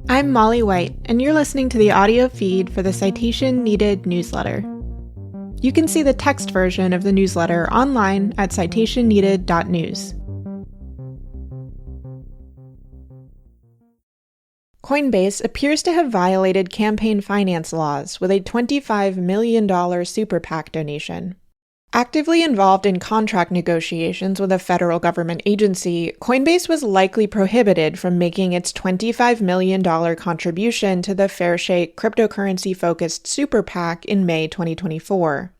I'm Molly White, and you're listening to the audio feed for the Citation Needed newsletter. You can see the text version of the newsletter online at citationneeded.news. Coinbase appears to have violated campaign finance laws with a $25 million super PAC donation. Actively involved in contract negotiations with a federal government agency, Coinbase was likely prohibited from making its $25 million contribution to the Fairshake cryptocurrency-focused super PAC in May 2024.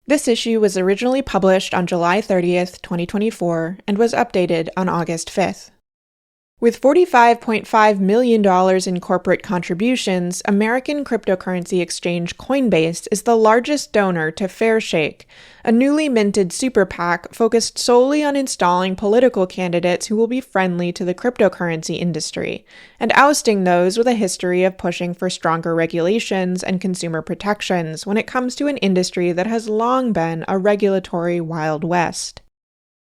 This issue was originally published on July 30th, 2024, and was updated on August 5th. With $45.5 million in corporate contributions, American cryptocurrency exchange Coinbase is the largest donor to Fairshake, a newly minted super PAC focused solely on installing political candidates who will be friendly to the cryptocurrency industry, and ousting those with a history of pushing for stronger regulations and consumer protections when it comes to an industry that has long been a regulatory Wild West.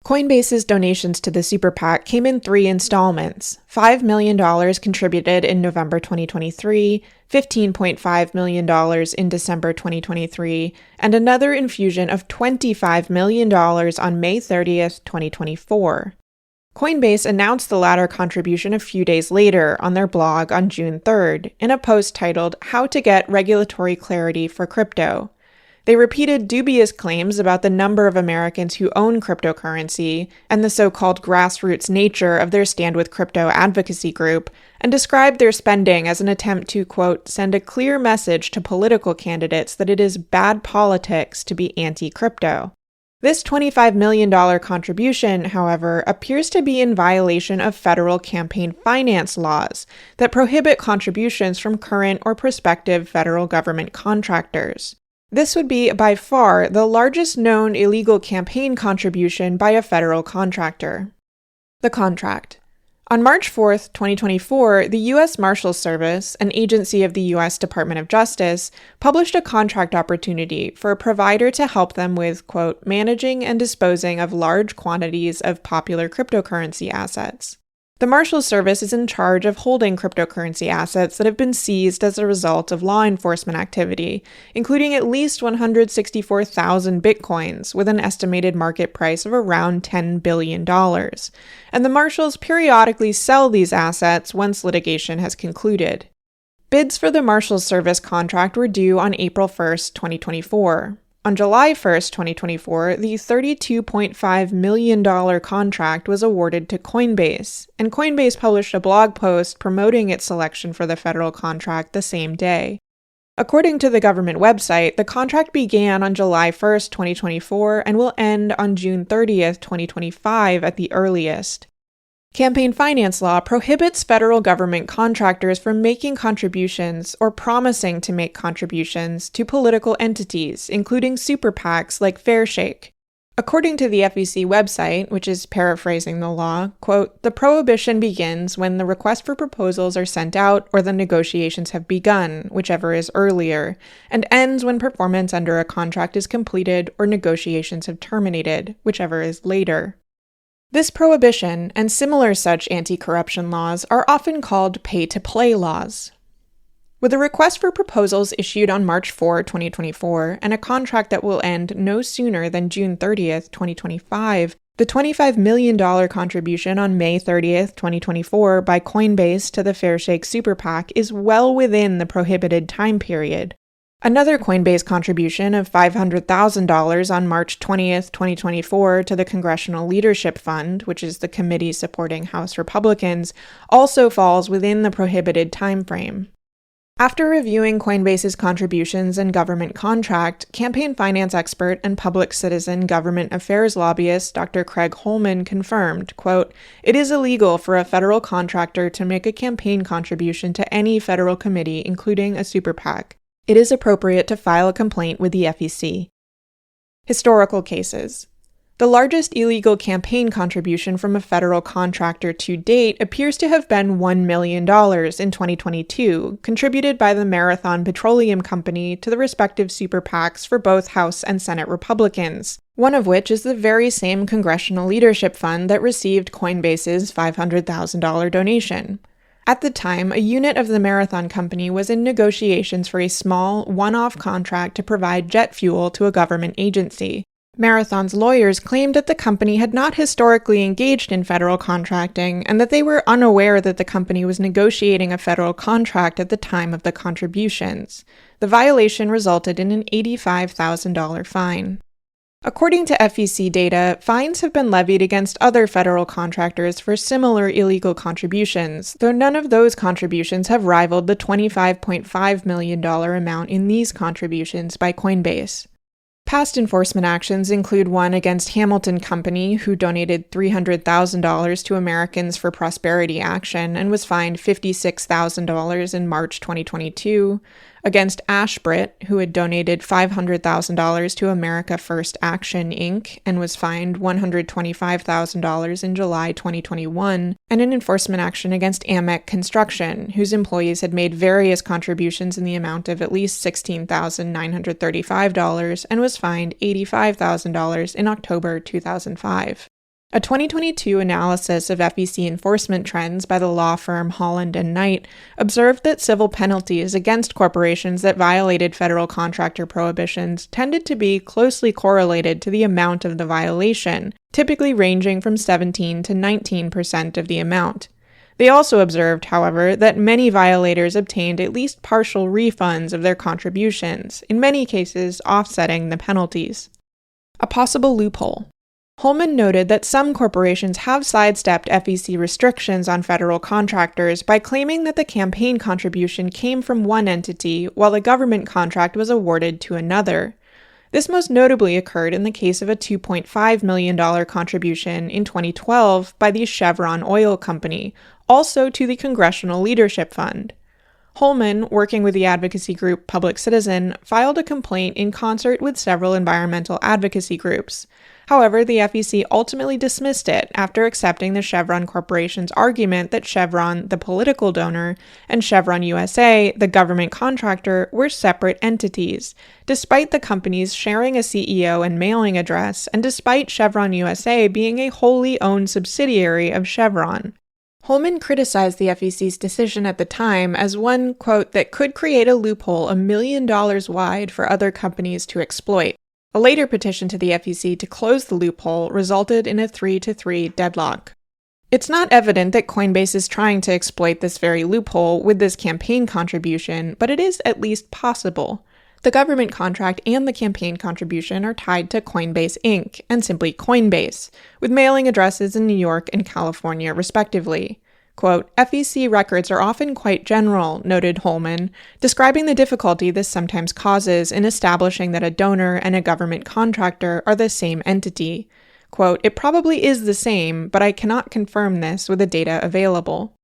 Coinbase's donations to the super PAC came in 3 installments: $5 million contributed in November 2023, $15.5 million in December 2023, and another infusion of $25 million on May 30th, 2024. Coinbase announced the latter contribution a few days later on their blog on June 3rd in a post titled "How to Get Regulatory Clarity for Crypto." They repeated dubious claims about the number of Americans who own cryptocurrency and the so-called grassroots nature of their Stand With Crypto advocacy group, and described their spending as an attempt to, quote, send a clear message to political candidates that it is bad politics to be anti-crypto. This $25 million contribution, however, appears to be in violation of federal campaign finance laws that prohibit contributions from current or prospective federal government contractors. This would be, by far, the largest known illegal campaign contribution by a federal contractor. The contract. On March 4, 2024, the U.S. Marshals Service, an agency of the U.S. Department of Justice, published a contract opportunity for a provider to help them with, quote, managing and disposing of large quantities of popular cryptocurrency assets. The Marshals Service is in charge of holding cryptocurrency assets that have been seized as a result of law enforcement activity, including at least 164,000 bitcoins with an estimated market price of around $10 billion. And the Marshals periodically sell these assets once litigation has concluded. Bids for the Marshals Service contract were due on April 1st, 2024. On July 1st, 2024, the $32.5 million contract was awarded to Coinbase, and Coinbase published a blog post promoting its selection for the federal contract the same day. According to the government website, the contract began on July 1st, 2024, and will end on June 30th, 2025 at the earliest. Campaign finance law prohibits federal government contractors from making contributions or promising to make contributions to political entities, including super PACs like Fairshake. According to the FEC website, which is paraphrasing the law, quote, the prohibition begins when the request for proposals are sent out or the negotiations have begun, whichever is earlier, and ends when performance under a contract is completed or negotiations have terminated, whichever is later. This prohibition and similar such anti-corruption laws are often called pay-to-play laws. With a request for proposals issued on March 4, 2024, and a contract that will end no sooner than June 30th, 2025, the $25 million contribution on May 30th, 2024 by Coinbase to the Fairshake super PAC is well within the prohibited time period. Another Coinbase contribution of $500,000 on March 20th, 2024 to the Congressional Leadership Fund, which is the committee supporting House Republicans, also falls within the prohibited timeframe. After reviewing Coinbase's contributions and government contract, campaign finance expert and public citizen government affairs lobbyist Dr. Craig Holman confirmed, quote, it is illegal for a federal contractor to make a campaign contribution to any federal committee, including a super PAC. It is appropriate to file a complaint with the FEC. Historical cases. The largest illegal campaign contribution from a federal contractor to date appears to have been $1 million in 2022, contributed by the Marathon Petroleum Company to the respective super PACs for both House and Senate Republicans, one of which is the very same Congressional Leadership Fund that received Coinbase's $500,000 donation. At the time, a unit of the Marathon Company was in negotiations for a small, one-off contract to provide jet fuel to a government agency. Marathon's lawyers claimed that the company had not historically engaged in federal contracting and that they were unaware that the company was negotiating a federal contract at the time of the contributions. The violation resulted in an $85,000 fine. According to FEC data, fines have been levied against other federal contractors for similar illegal contributions, though none of those contributions have rivaled the $25.5 million amount in these contributions by Coinbase. Past enforcement actions include one against Hamilton Company, who donated $300,000 to Americans for Prosperity Action and was fined $56,000 in March 2022, against Ashbrit, who had donated $500,000 to America First Action, Inc., and was fined $125,000 in July 2021, and an enforcement action against Amec Construction, whose employees had made various contributions in the amount of at least $16,935 and was fined $85,000 in October 2005. A 2022 analysis of FEC enforcement trends by the law firm Holland & Knight observed that civil penalties against corporations that violated federal contractor prohibitions tended to be closely correlated to the amount of the violation, typically ranging from 17% to 19% of the amount. They also observed, however, that many violators obtained at least partial refunds of their contributions, in many cases offsetting the penalties. A possible loophole. Holman noted that some corporations have sidestepped FEC restrictions on federal contractors by claiming that the campaign contribution came from one entity while the government contract was awarded to another. This most notably occurred in the case of a $2.5 million contribution in 2012 by the Chevron Oil Company, also to the Congressional Leadership Fund. Holman, working with the advocacy group Public Citizen, filed a complaint in concert with several environmental advocacy groups. However, the FEC ultimately dismissed it after accepting the Chevron Corporation's argument that Chevron, the political donor, and Chevron USA, the government contractor, were separate entities, despite the companies sharing a CEO and mailing address, and despite Chevron USA being a wholly owned subsidiary of Chevron. Holman criticized the FEC's decision at the time as one, quote, that could create a loophole $1 million wide for other companies to exploit. A later petition to the FEC to close the loophole resulted in a 3-3 deadlock. It's not evident that Coinbase is trying to exploit this very loophole with this campaign contribution, but it is at least possible. The government contract and the campaign contribution are tied to Coinbase Inc., and simply Coinbase, with mailing addresses in New York and California, respectively. Quote, FEC records are often quite general, noted Holman, describing the difficulty this sometimes causes in establishing that a donor and a government contractor are the same entity. Quote, it probably is the same, but I cannot confirm this with the data available.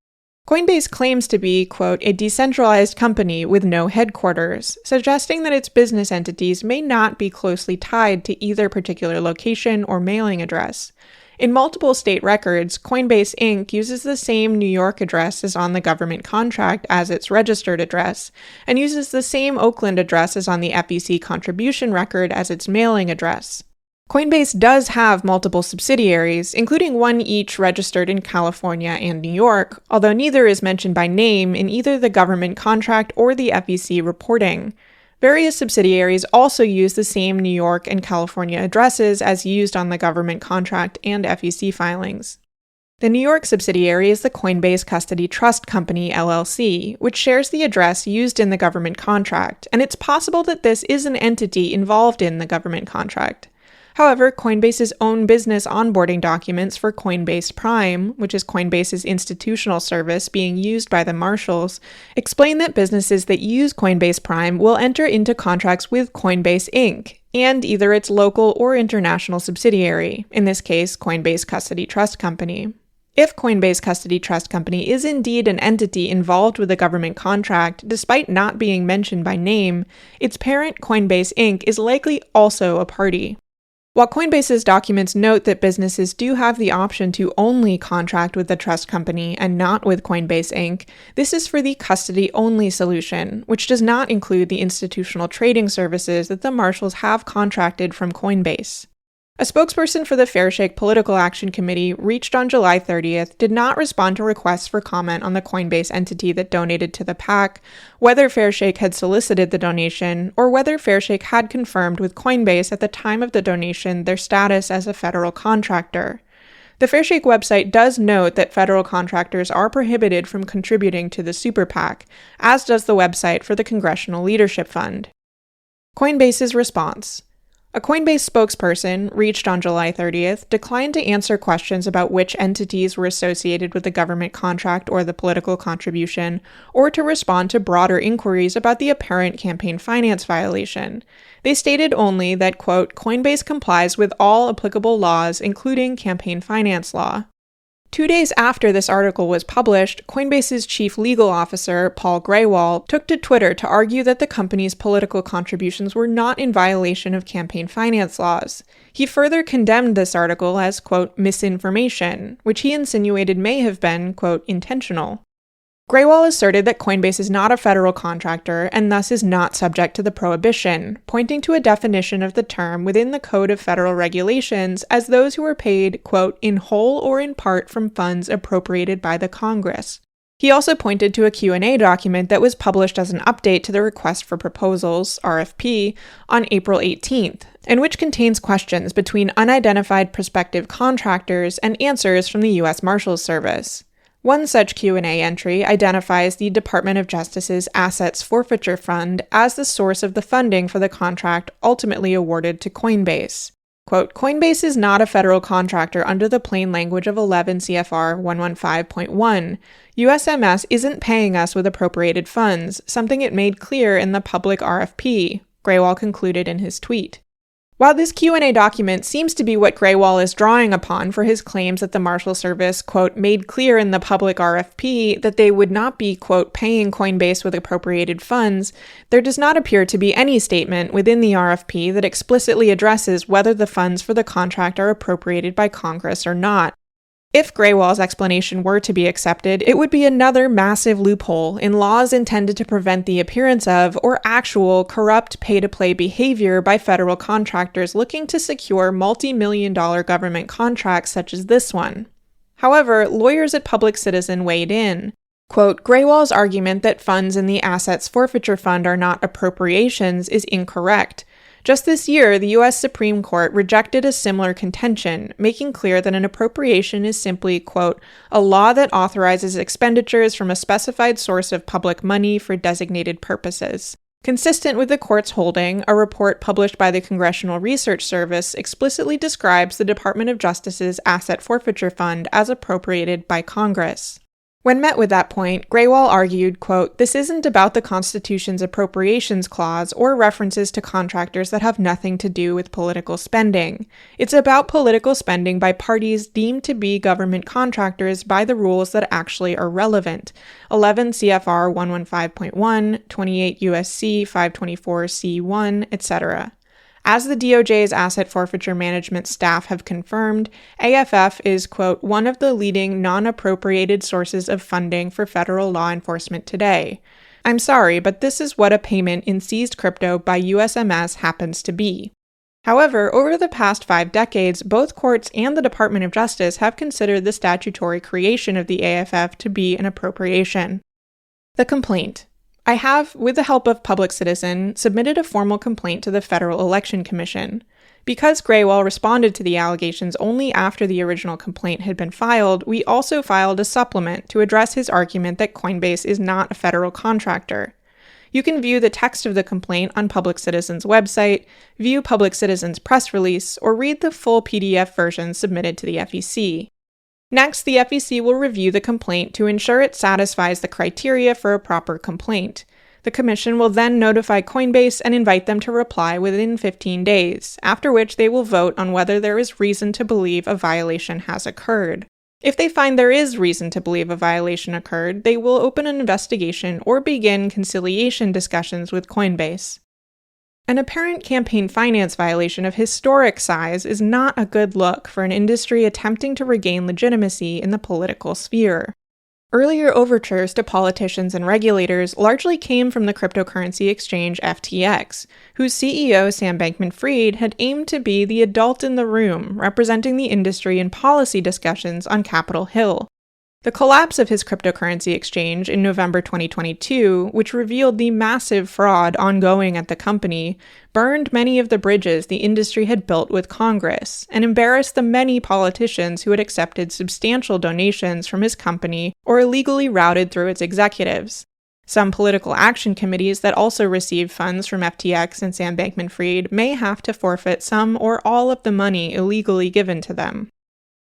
Coinbase claims to be, quote, a decentralized company with no headquarters, suggesting that its business entities may not be closely tied to either particular location or mailing address. In multiple state records, Coinbase Inc. uses the same New York address as on the government contract as its registered address, and uses the same Oakland address as on the FEC contribution record as its mailing address. Coinbase does have multiple subsidiaries, including one each registered in California and New York, although neither is mentioned by name in either the government contract or the FEC reporting. Various subsidiaries also use the same New York and California addresses as used on the government contract and FEC filings. The New York subsidiary is the Coinbase Custody Trust Company, LLC, which shares the address used in the government contract, and it's possible that this is an entity involved in the government contract. However, Coinbase's own business onboarding documents for Coinbase Prime, which is Coinbase's institutional service being used by the Marshals, explain that businesses that use Coinbase Prime will enter into contracts with Coinbase Inc., and either its local or international subsidiary, in this case, Coinbase Custody Trust Company. If Coinbase Custody Trust Company is indeed an entity involved with a government contract, despite not being mentioned by name, its parent Coinbase Inc. is likely also a party. While Coinbase's documents note that businesses do have the option to only contract with the trust company and not with Coinbase Inc., this is for the custody-only solution, which does not include the institutional trading services that the Marshals have contracted from Coinbase. A spokesperson for the Fairshake Political Action Committee reached on July 30th did not respond to requests for comment on the Coinbase entity that donated to the PAC, whether Fairshake had solicited the donation, or whether Fairshake had confirmed with Coinbase at the time of the donation their status as a federal contractor. The Fairshake website does note that federal contractors are prohibited from contributing to the super PAC, as does the website for the Congressional Leadership Fund. Coinbase's response. A Coinbase spokesperson, reached on July 30th, declined to answer questions about which entities were associated with the government contract or the political contribution, or to respond to broader inquiries about the apparent campaign finance violation. They stated only that, quote, Coinbase complies with all applicable laws, including campaign finance law. 2 days after this article was published, Coinbase's chief legal officer, Paul Grewal, took to Twitter to argue that the company's political contributions were not in violation of campaign finance laws. He further condemned this article as, quote, misinformation, which he insinuated may have been, quote, intentional. Grewal asserted that Coinbase is not a federal contractor and thus is not subject to the prohibition, pointing to a definition of the term within the Code of Federal Regulations as those who are paid, quote, in whole or in part from funds appropriated by the Congress. He also pointed to a Q&A document that was published as an update to the Request for Proposals, RFP, on April 18th, and which contains questions between unidentified prospective contractors and answers from the U.S. Marshals Service. One such Q&A entry identifies the Department of Justice's Assets Forfeiture Fund as the source of the funding for the contract ultimately awarded to Coinbase. Quote, Coinbase is not a federal contractor under the plain language of 11 CFR 115.1. USMS isn't paying us with appropriated funds, something it made clear in the public RFP, Grewal concluded in his tweet. While this Q&A document seems to be what Grewal is drawing upon for his claims that the Marshal Service, quote, made clear in the public RFP that they would not be, quote, paying Coinbase with appropriated funds, there does not appear to be any statement within the RFP that explicitly addresses whether the funds for the contract are appropriated by Congress or not. If Grewal's explanation were to be accepted, it would be another massive loophole in laws intended to prevent the appearance of or actual corrupt pay-to-play behavior by federal contractors looking to secure multi-million-dollar government contracts such as this one. However, lawyers at Public Citizen weighed in. Quote, Grewal's argument that funds in the Assets Forfeiture Fund are not appropriations is incorrect. Just this year, the U.S. Supreme Court rejected a similar contention, making clear that an appropriation is simply, quote, a law that authorizes expenditures from a specified source of public money for designated purposes. Consistent with the court's holding, a report published by the Congressional Research Service explicitly describes the Department of Justice's Asset Forfeiture Fund as appropriated by Congress. When met with that point, Grewal argued, quote, this isn't about the Constitution's appropriations clause or references to contractors that have nothing to do with political spending. It's about political spending by parties deemed to be government contractors by the rules that actually are relevant. 11 CFR 115.1, 28 USC 524C1, etc. As the DOJ's asset forfeiture management staff have confirmed, AFF is, quote, one of the leading non-appropriated sources of funding for federal law enforcement today. I'm sorry, but this is what a payment in seized crypto by USMS happens to be. However, over the past 5 decades, both courts and the Department of Justice have considered the statutory creation of the AFF to be an appropriation. The complaint. I have, with the help of Public Citizen, submitted a formal complaint to the Federal Election Commission. Because Grewal responded to the allegations only after the original complaint had been filed, we also filed a supplement to address his argument that Coinbase is not a federal contractor. You can view the text of the complaint on Public Citizen's website, view Public Citizen's press release, or read the full PDF version submitted to the FEC. Next, the FEC will review the complaint to ensure it satisfies the criteria for a proper complaint. The Commission will then notify Coinbase and invite them to reply within 15 days, after which they will vote on whether there is reason to believe a violation has occurred. If they find there is reason to believe a violation occurred, they will open an investigation or begin conciliation discussions with Coinbase. An apparent campaign finance violation of historic size is not a good look for an industry attempting to regain legitimacy in the political sphere. Earlier overtures to politicians and regulators largely came from the cryptocurrency exchange FTX, whose CEO Sam Bankman-Fried had aimed to be the adult in the room representing the industry in policy discussions on Capitol Hill. The collapse of his cryptocurrency exchange in November 2022, which revealed the massive fraud ongoing at the company, burned many of the bridges the industry had built with Congress and embarrassed the many politicians who had accepted substantial donations from his company or illegally routed through its executives. Some political action committees that also received funds from FTX and Sam Bankman-Fried may have to forfeit some or all of the money illegally given to them.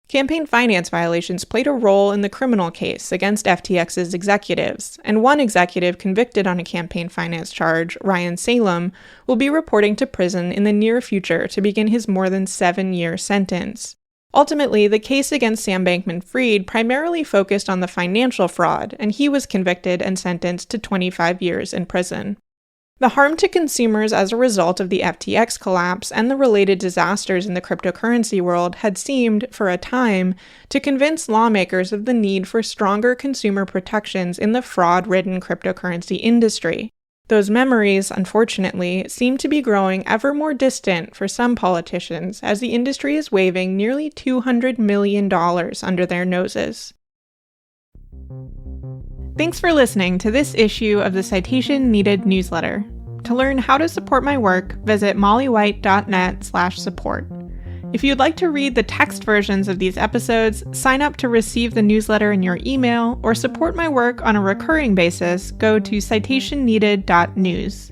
Campaign finance violations played a role in the criminal case against FTX's executives, and one executive convicted on a campaign finance charge, Ryan Salem, will be reporting to prison in the near future to begin his more than 7-year sentence. Ultimately, the case against Sam Bankman-Fried primarily focused on the financial fraud, and he was convicted and sentenced to 25 years in prison. The harm to consumers as a result of the FTX collapse and the related disasters in the cryptocurrency world had seemed, for a time, to convince lawmakers of the need for stronger consumer protections in the fraud-ridden cryptocurrency industry. Those memories, unfortunately, seem to be growing ever more distant for some politicians as the industry is waving nearly $200 million under their noses. Thanks for listening to this issue of the Citation Needed newsletter. To learn how to support my work, visit mollywhite.net/support. If you'd like to read the text versions of these episodes, sign up to receive the newsletter in your email, or support my work on a recurring basis, go to citationneeded.news.